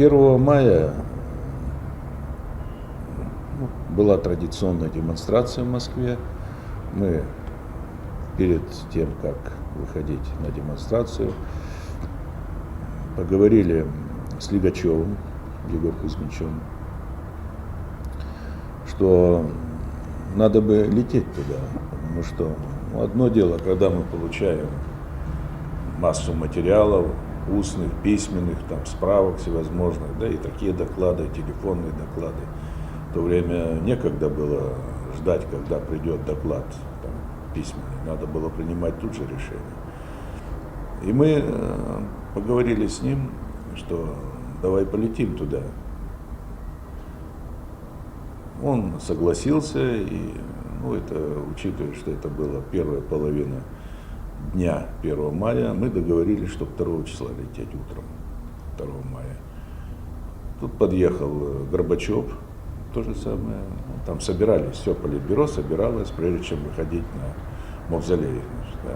1 мая была традиционная демонстрация в Москве. Мы перед тем, как выходить на демонстрацию, поговорили с Лигачевым Егором Кузьмичем, что надо бы лететь туда, потому что одно дело, когда мы получаем массу материалов, устных, письменных, там, справок всевозможных, да, и такие доклады, телефонные доклады. В то время некогда было ждать, когда придет доклад там, письменный, надо было принимать тут же решение. И мы поговорили с ним, что давай полетим туда. Он согласился, и, это, учитывая, что это была первая половина дня 1 мая, мы договорились, что 2 числа лететь утром 2 мая. Тут подъехал Горбачев, то же самое, там собирались, все политбюро собиралось, прежде чем выходить на мавзолей. Да.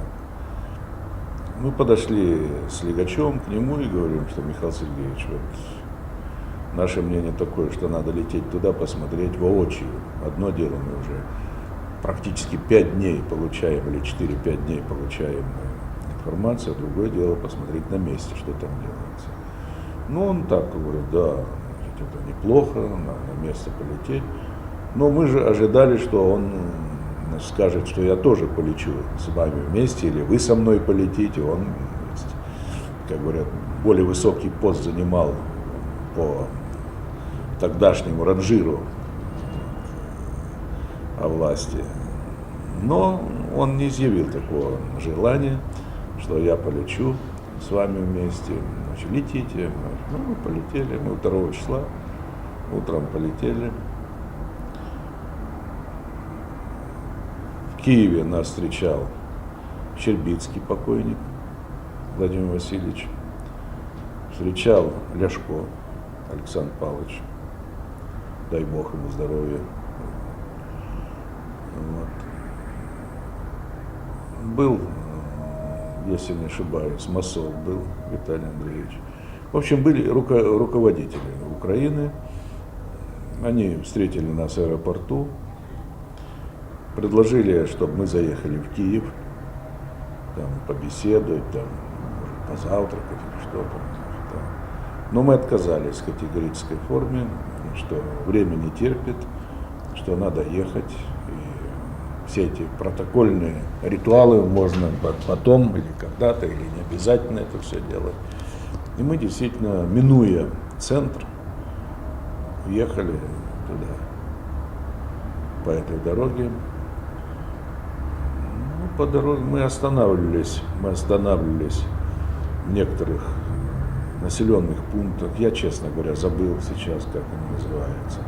Мы подошли с Лигачевым к нему и говорим, что Михаил Сергеевич, вот наше мнение такое, что надо лететь туда, посмотреть воочию. Одно дело мы уже практически 5 дней получаем, или 4-5 дней получаем информацию, а другое дело посмотреть на месте, что там делается. Он так говорит, да, это неплохо, на место полететь. Но мы же ожидали, что он скажет, что я тоже полечу с вами вместе, или вы со мной полетите. Он, как говорят, более высокий пост занимал по тогдашнему ранжиру о власти. Но он не изъявил такого желания, что я полечу с вами вместе. Значит, летите. Мы полетели. Мы 2 числа утром полетели. В Киеве нас встречал Щербицкий покойник Владимир Васильевич. Встречал Ляшко Александр Павлович. Дай Бог ему здоровья. Был, если не ошибаюсь, Масол был, Виталий Андреевич. В общем, были руководители Украины. Они встретили нас в аэропорту, предложили, чтобы мы заехали в Киев, там, побеседовать, там, может, позавтракать или что-то. Да. Но мы отказались в категорической форме, что время не терпит, что надо ехать. Все эти протокольные ритуалы можно потом или когда-то, или не обязательно это все делать. И мы действительно, минуя центр, ехали туда, по этой дороге. По дороге мы останавливались в некоторых населенных пунктах. Я, честно говоря, забыл сейчас, как они называются.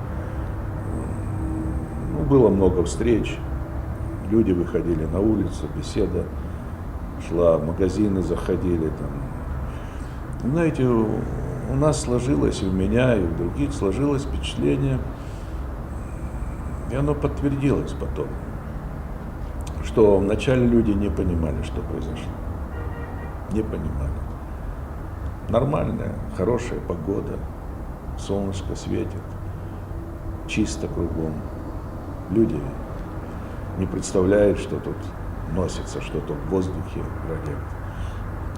Было много встреч. Люди выходили на улицу, беседа шла, магазины заходили. Там. Знаете, у нас сложилось, и у меня, и у других сложилось впечатление, и оно подтвердилось потом, что вначале люди не понимали, что произошло. Не понимали. Нормальная, хорошая погода, солнышко светит, чисто кругом. Люди не представляют, что тут носится что-то в воздухе,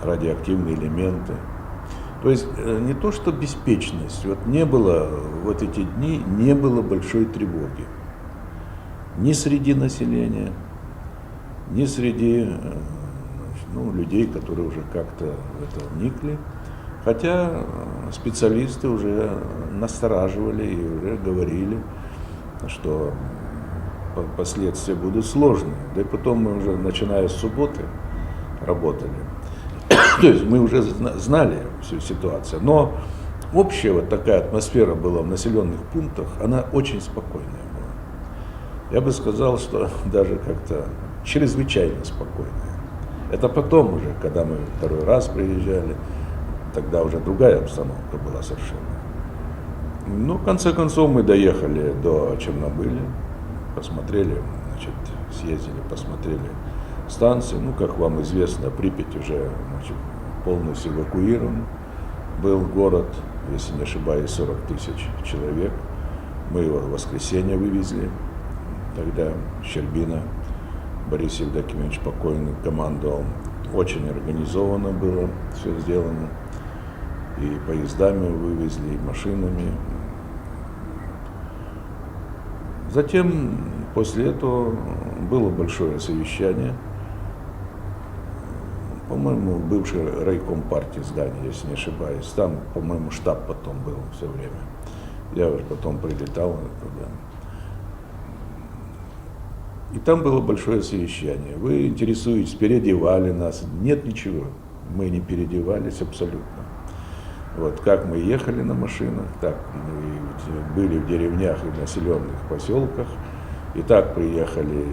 радиоактивные элементы. То есть не то, что беспечность, не было в эти дни не было большой тревоги. Ни среди населения, ни среди людей, которые уже как-то в это вникли. Хотя специалисты уже настораживали и уже говорили, что последствия будут сложные. Да и потом мы уже, начиная с субботы, работали. То есть мы уже знали всю ситуацию. Но общая вот такая атмосфера была в населенных пунктах, она очень спокойная была. Я бы сказал, что даже как-то чрезвычайно спокойная. Это потом уже, когда мы 2 раз приезжали, тогда уже другая обстановка была совершенно. В конце концов, мы доехали до Чернобыля. Посмотрели, съездили, посмотрели станцию. Как вам известно, Припять уже полностью эвакуирован. Был город, если не ошибаюсь, 40 тысяч человек. Мы его в воскресенье вывезли. Тогда Щербина Борис Евдокимович покойный командовал. Очень организованно было все сделано. И поездами вывезли, и машинами. Затем, после этого, было большое совещание. По-моему, бывший райком партии здание, если не ошибаюсь. Там, по-моему, штаб потом был все время. Я уже потом прилетал туда. И там было большое совещание. Вы интересуетесь, переодевали нас. Нет ничего. Мы не переодевались абсолютно. Вот, как мы ехали на машинах, так мы были в деревнях и населенных поселках. И так приехали,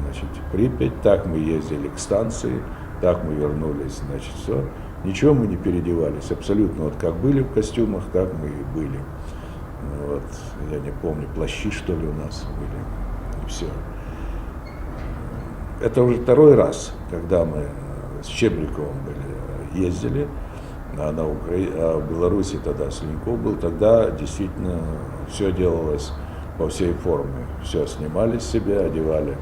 значит, в Припять, так мы ездили к станции. Так мы вернулись, значит, все. Ничего мы не переодевались, абсолютно. Вот как были в костюмах, так мы и были. Вот, я не помню, плащи, что ли, у нас были, и все. Это уже второй раз, когда мы с Чебриковым были, ездили, а в Беларуси тогда Слиньков был, тогда действительно все делалось по всей форме. Все снимали с себя, одевали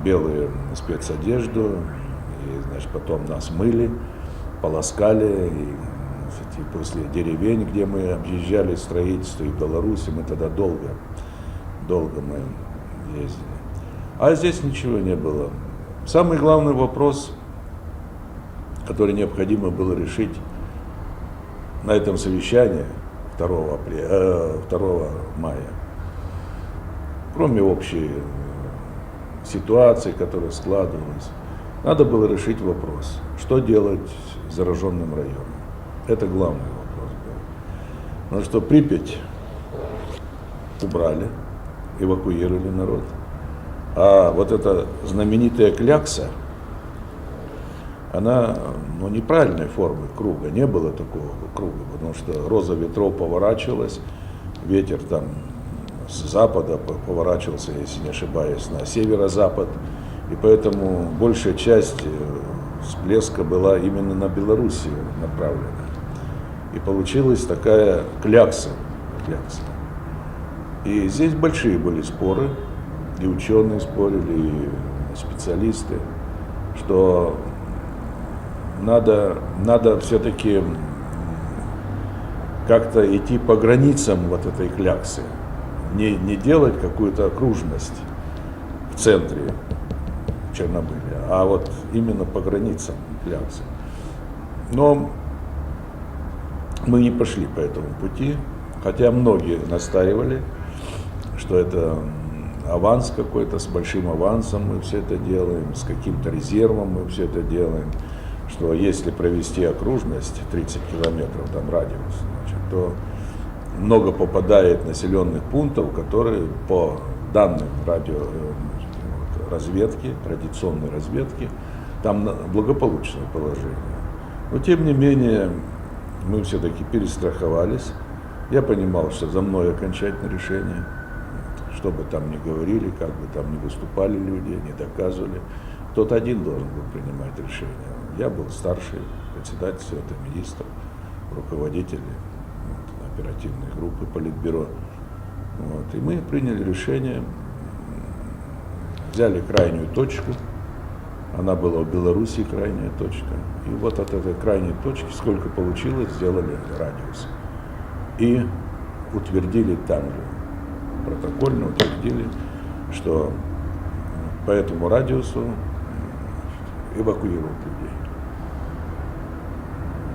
белую спецодежду, и, значит, потом нас мыли, полоскали, и после деревень, где мы объезжали строительство и в Беларуси, мы тогда долго мы ездили. А здесь ничего не было. Самый главный вопрос, который необходимо было решить на этом совещании 2 мая, кроме общей ситуации, которая складывалась, надо было решить вопрос, что делать с зараженным районом. Это главный вопрос был. Потому что Припять убрали, эвакуировали народ. А вот эта знаменитая клякса, она неправильной формы круга, не было такого круга, потому что роза ветров поворачивалась, ветер там с запада поворачивался, если не ошибаюсь, на северо-запад. И поэтому большая часть всплеска была именно на Белоруссию направлена. И получилась такая клякса. И здесь большие были споры, и ученые спорили, и специалисты, что надо все-таки как-то идти по границам вот этой кляксы, не делать какую-то окружность в центре Чернобыля, а вот именно по границам кляксы. Но мы не пошли по этому пути, хотя многие настаивали, что это аванс какой-то, с большим авансом мы все это делаем, с каким-то резервом мы все это делаем, что если провести окружность 30 километров, там радиус, значит, то много попадает населенных пунктов, которые по данным разведки, традиционной разведки, там благополучное положение. Но тем не менее, мы все-таки перестраховались. Я понимал, что за мной окончательное решение, что бы там ни говорили, как бы там ни выступали люди, не доказывали. Кто-то один должен был принимать решение. Я был старший председатель Совета Министров, руководитель оперативной группы Политбюро. Вот. И мы приняли решение, взяли крайнюю точку, она была в Беларуси, крайняя точка. И вот от этой крайней точки, сколько получилось, сделали радиус. И утвердили там же, протокольно утвердили, что по этому радиусу эвакуируют людей.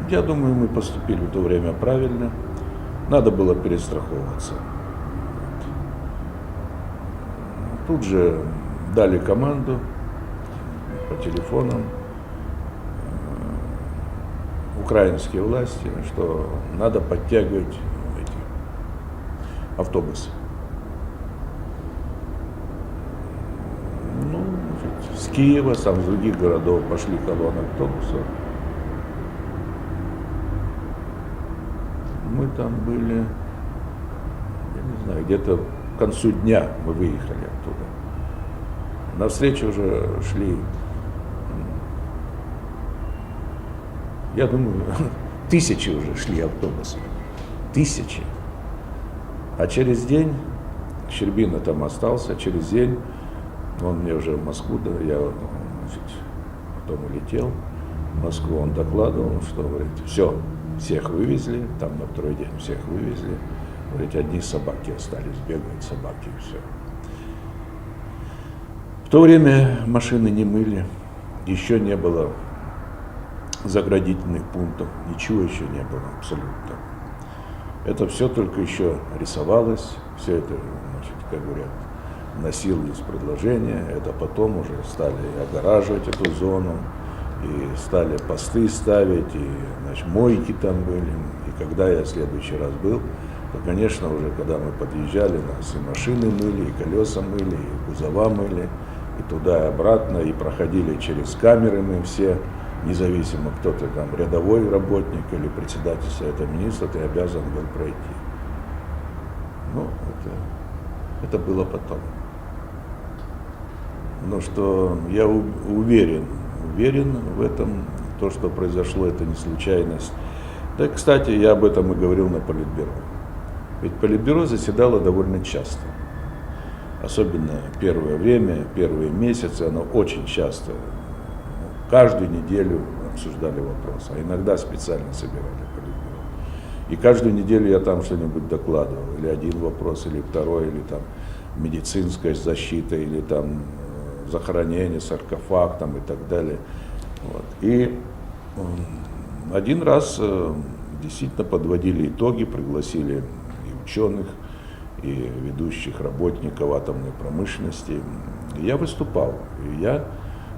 Я думаю, мы поступили в то время правильно. Надо было перестраховываться. Тут же дали команду по телефонам украинские власти, что надо подтягивать эти автобусы. Ну, с Киева, сам с других городов пошли колонны автобусов. Мы там были, я не знаю, где-то к концу дня мы выехали оттуда. Навстречу уже шли, я думаю, Тысячи уже шли автобусы. Тысячи. А через день, Щербина там остался, через день он мне уже в Москву, да, я, значит, потом улетел в Москву, он докладывал, что, говорит, все, всех вывезли, там на второй день всех вывезли, говорит, одни собаки остались, бегают собаки, и все. В то время машины не мыли, еще не было заградительных пунктов, ничего еще не было абсолютно. Это все только еще рисовалось, все это, значит, как говорят, носилось предложение, это потом уже стали огораживать эту зону, и стали посты ставить, и, значит, мойки там были. И когда я в следующий раз был, то, конечно, уже когда мы подъезжали, нас и машины мыли, и колеса мыли, и кузова мыли, и туда, и обратно, и проходили через камеры мы все, независимо, кто ты там, рядовой работник или председатель Совета Министров, ты обязан был пройти. Ну, это было потом. Но что я уверен в этом, то, что произошло, это не случайность. Да, кстати, я об этом и говорил на Политбюро. Ведь Политбюро заседало довольно часто. Особенно первое время, первые месяцы, оно очень часто, каждую неделю обсуждали вопрос, а иногда специально собирали Политбюро. И каждую неделю я там что-нибудь докладывал, или один вопрос, или второй, или там медицинская защита, или там захоронение, саркофаг там, и так далее. Вот. И один раз действительно подводили итоги, пригласили и ученых, и ведущих работников атомной промышленности. И я выступал, и я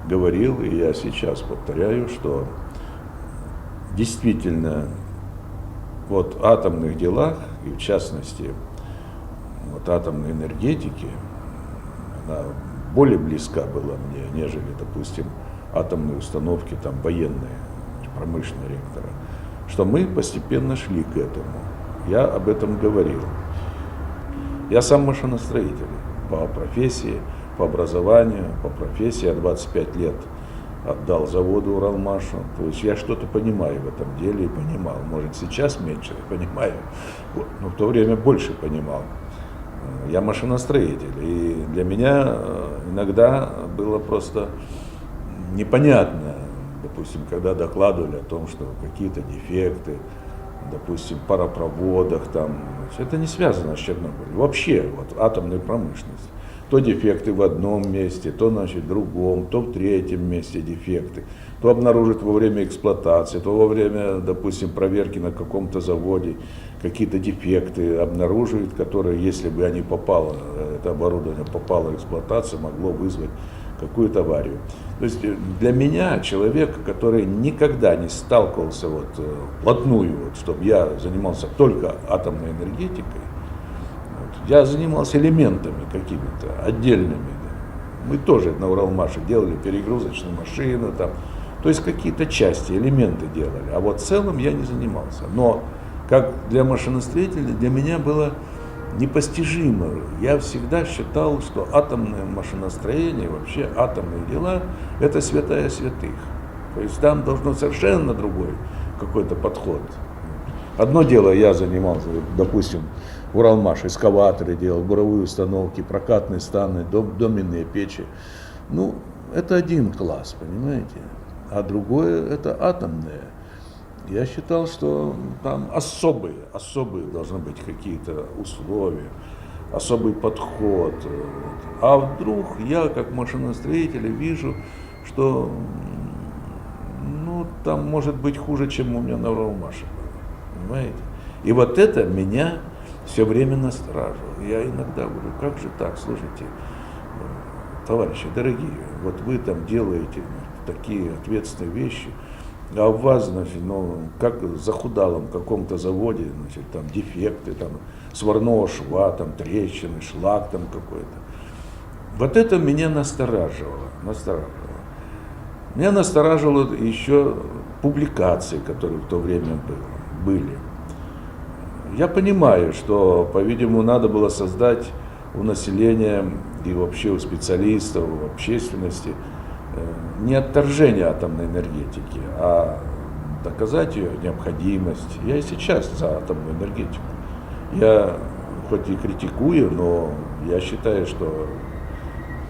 говорил, и я сейчас повторяю, что действительно вот в атомных делах, и в частности вот атомной энергетике, она более близка была мне, нежели, допустим, атомные установки там военные, промышленные реакторы, что мы постепенно шли к этому. Я об этом говорил. Я сам машиностроитель по профессии, по образованию, по профессии. Я 25 лет отдал заводу Уралмашу. То есть я что-то понимаю в этом деле и понимал. Может, сейчас меньше понимаю, но в то время больше понимал. Я машиностроитель, и для меня иногда было просто непонятно, допустим, когда докладывали о том, что какие-то дефекты, допустим, в паропроводах, там, это не связано с Чернобылем. Вообще, вот, атомная промышленность. То дефекты в одном месте, то, значит, в другом, то в третьем месте дефекты. То обнаружат во время эксплуатации, то во время, допустим, проверки на каком-то заводе какие-то дефекты обнаруживают, которые, если бы они попало, это оборудование попало в эксплуатацию, могло вызвать какую-то аварию. То есть для меня, человек, который никогда не сталкивался вот, вплотную, вот, чтобы я занимался только атомной энергетикой, вот, я занимался элементами какими-то отдельными. Мы тоже на Уралмаше делали перегрузочную машину, там, то есть какие-то части, элементы делали. А вот в целом я не занимался. Но как для машиностроителя, для меня было непостижимо. Я всегда считал, что атомное машиностроение, вообще атомные дела, это святая святых. То есть там должно совершенно другой какой-то подход. Одно дело, я занимался, допустим, в Уралмаше, эскаваторы делал, буровые установки, прокатные станы, доменные печи. Ну, это один класс, понимаете? А другое это атомное. Я считал, что там особые должны быть какие-то условия, особый подход. А вдруг я, как машиностроитель, вижу, что ну, там может быть хуже, чем у меня на Уралмаше было, понимаете? И вот это меня все время настораживало. Я иногда говорю, как же так, слушайте, товарищи дорогие, вот вы там делаете такие ответственные вещи, а у вас, значит, ну, как в захудалом каком-то заводе, значит, там дефекты, там сварного шва, там трещины, шлак там какой-то. Вот это меня настораживало. Меня настораживало еще публикации, которые в то время были. Я понимаю, что, по-видимому, надо было создать у населения и вообще у специалистов, в общественности не отторжение атомной энергетики, а доказать ее необходимость. Я и сейчас за атомную энергетику. Я хоть и критикую, но я считаю, что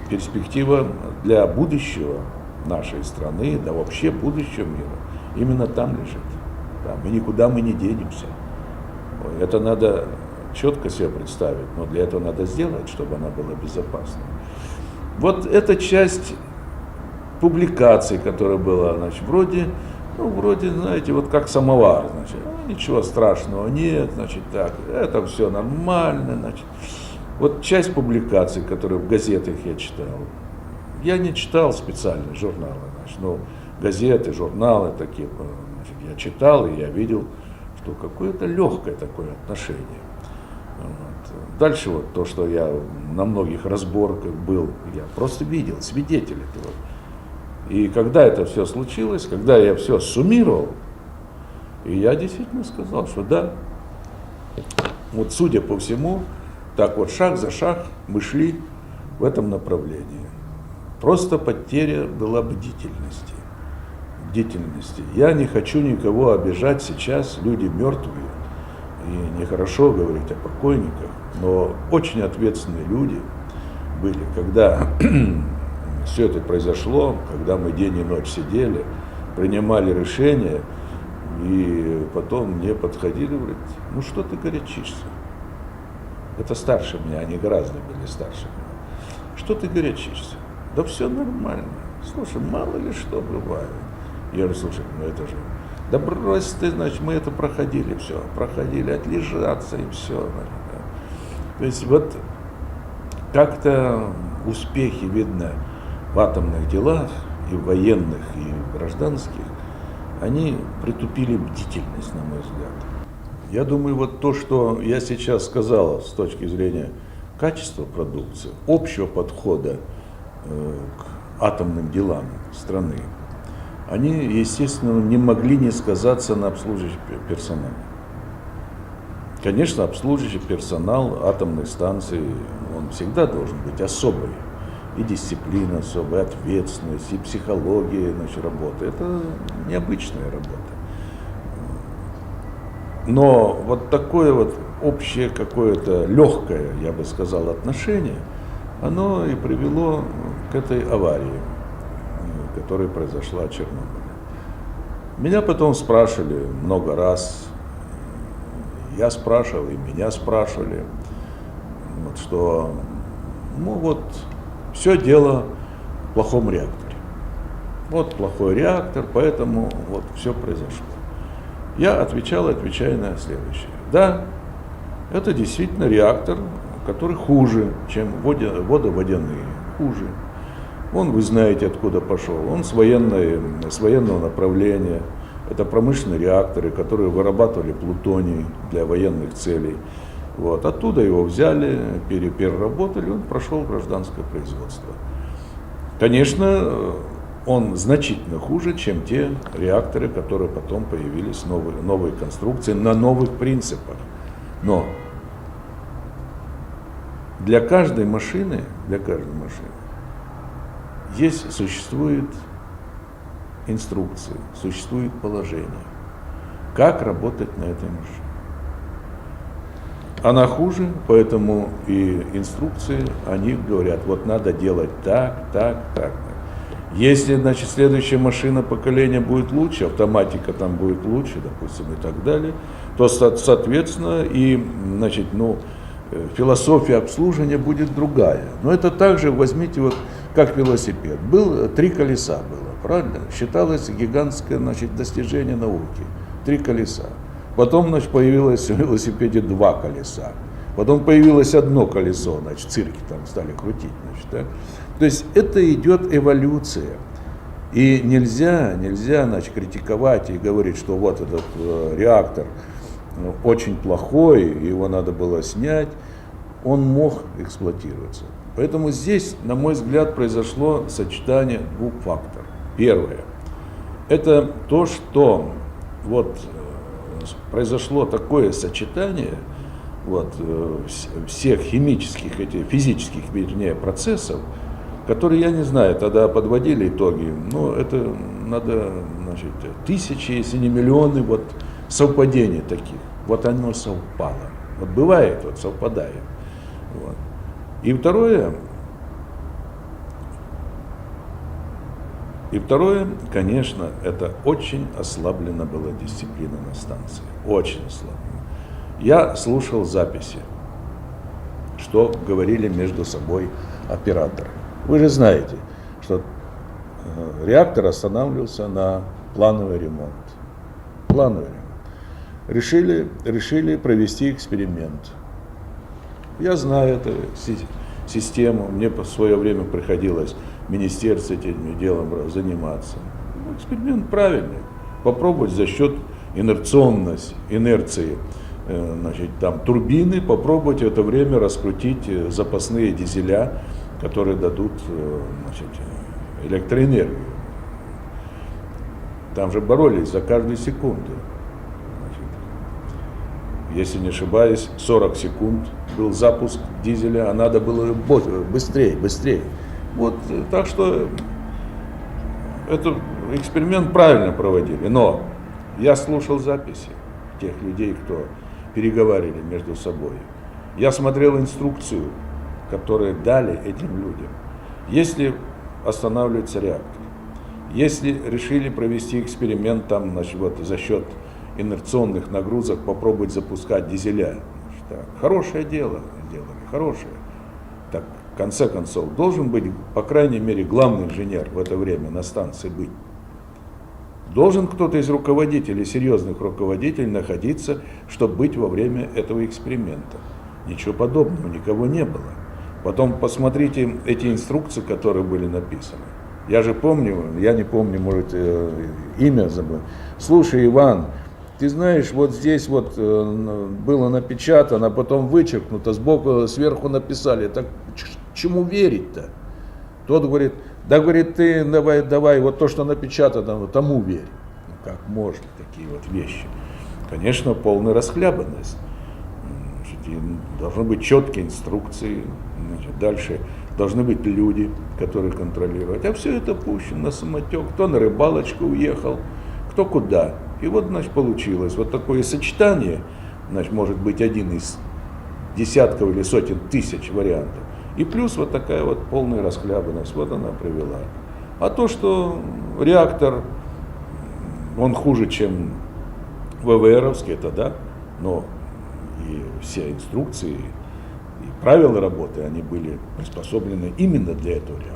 перспектива для будущего нашей страны, да вообще будущего мира, именно там лежит. Да, никуда мы не денемся. Это надо четко себе представить, но для этого надо сделать, чтобы она была безопасной. Вот эта часть публикаций, которая была, значит, вроде, знаете, вот как самовар, значит, ничего страшного нет, значит, так, это все нормально, значит. Вот часть публикаций, которые в газетах я читал, я не читал специальные журналы, значит, но газеты, журналы такие, значит, я читал, и я видел, что какое-то легкое такое отношение. Вот. Дальше вот то, что я на многих разборках был, я просто видел, свидетель этого. И когда это все случилось, когда я все суммировал, и я действительно сказал, что да, вот судя по всему, так вот шаг за шаг мы шли в этом направлении. Просто потеря была бдительности. Я не хочу никого обижать сейчас, люди мертвые, и нехорошо говорить о покойниках, но очень ответственные люди были, когда все это произошло, когда мы день и ночь сидели, принимали решения, и потом мне подходили и говорят, ну что ты горячишься? Это старше меня, они гораздо были старше меня. Что ты горячишься? Да все нормально. Слушай, мало ли что бывает. Я говорю, слушай, ну это же, да брось ты, значит, мы это проходили, все, проходили, отлежаться и все. Да. То есть вот как-то успехи видно в атомных делах, и в военных, и в гражданских, они притупили бдительность, на мой взгляд. Я думаю, вот то, что я сейчас сказал с точки зрения качества продукции, общего подхода к атомным делам страны, они, естественно, не могли не сказаться на обслуживающем персонале. Конечно, обслуживающий персонал атомных станций, он всегда должен быть особый. И дисциплина особая, и ответственность, и психология, значит, работы. Это необычная работа. Но вот такое вот общее какое-то легкое, я бы сказал, отношение, оно и привело к этой аварии, которая произошла в Чернобыле. Меня потом спрашивали много раз, я спрашивал, и меня спрашивали, вот, что, ну вот, все дело в плохом реакторе. Вот плохой реактор, поэтому вот все произошло. Я отвечаю на следующее. Да, это действительно реактор, который хуже, чем водоводяные. Хуже. Он, вы знаете, откуда пошел. Он с военного направления. Это промышленные реакторы, которые вырабатывали плутоний для военных целей. Вот. Оттуда его взяли, переработали, он прошел гражданское производство. Конечно, он значительно хуже, чем те реакторы, которые потом появились, новые конструкции, на новых принципах. Но для каждой машины существует инструкции, существует положение, как работать на этой машине. Она хуже, поэтому и инструкции, они говорят, вот надо делать так. Если, значит, следующая машина поколения будет лучше, автоматика там будет лучше, допустим, и так далее, то, соответственно, и, значит, философия обслуживания будет другая. Но это также, возьмите, вот, как велосипед. 3 колеса было, правильно? Считалось гигантское, значит, достижение науки. 3 колеса. Потом, значит, появилось в велосипеде 2 колеса. Потом появилось 1 колесо, значит, цирки там стали крутить, значит, да? То есть это идет эволюция. И нельзя, значит, критиковать и говорить, что вот этот реактор очень плохой, его надо было снять. Он мог эксплуатироваться. Поэтому здесь, на мой взгляд, произошло сочетание 2 факторов. Первое. Это то, что вот произошло такое сочетание вот, всех химических, физических, вернее, процессов, которые, я не знаю, тогда подводили итоги, но это надо, значит, тысячи, если не миллионы вот совпадений таких. Вот оно совпало. Вот бывает, вот совпадает. Вот. И второе, конечно, это очень ослаблена была дисциплина на станции. Очень ослаблена. Я слушал записи, что говорили между собой операторы. Вы же знаете, что реактор останавливался на плановый ремонт. Плановый ремонт. Решили провести эксперимент. Я знаю эту систему, мне в свое время приходилось в министерстве этим делом заниматься. Эксперимент правильный. Попробовать за счет инерции, значит, там, турбины, попробовать в это время раскрутить запасные дизеля, которые дадут, значит, электроэнергию. Там же боролись за каждую секунду. Значит, если не ошибаюсь, 40 секунд был запуск дизеля, а надо было быстрее. Вот, так что этот эксперимент правильно проводили. Но я слушал записи тех людей, кто переговаривали между собой. Я смотрел инструкцию, которую дали этим людям. Если останавливается реактор, если решили провести эксперимент там, значит, вот, за счет инерционных нагрузок попробовать запускать дизеля, значит, хорошее дело делали, хорошее. Так, в конце концов, должен быть, по крайней мере, главный инженер в это время на станции быть. Должен кто-то из руководителей, серьезных руководителей находиться, чтобы быть во время этого эксперимента. Ничего подобного, никого не было. Потом посмотрите эти инструкции, которые были написаны. Я же помню, я не помню, может, имя забыл. Слушай, Иван, ты знаешь, вот здесь вот было напечатано, а потом вычеркнуто, сбоку, сверху написали. Так чему верить-то? Тот говорит, да, говорит, ты давай, вот то, что напечатано, тому верь. Ну как можно такие вот вещи? Конечно, полная расхлябанность. Значит, должны быть четкие инструкции. Значит, дальше должны быть люди, которые контролируют. А все это пущено на самотек. Кто на рыбалочку уехал, кто куда. И вот, значит, получилось вот такое сочетание, значит, может быть один из десятков или сотен тысяч вариантов. И плюс вот такая вот полная расхлябанность, вот она привела. А то, что реактор, он хуже, чем ВВРовский, это да, но и все инструкции, и правила работы, они были приспособлены именно для этого реактора.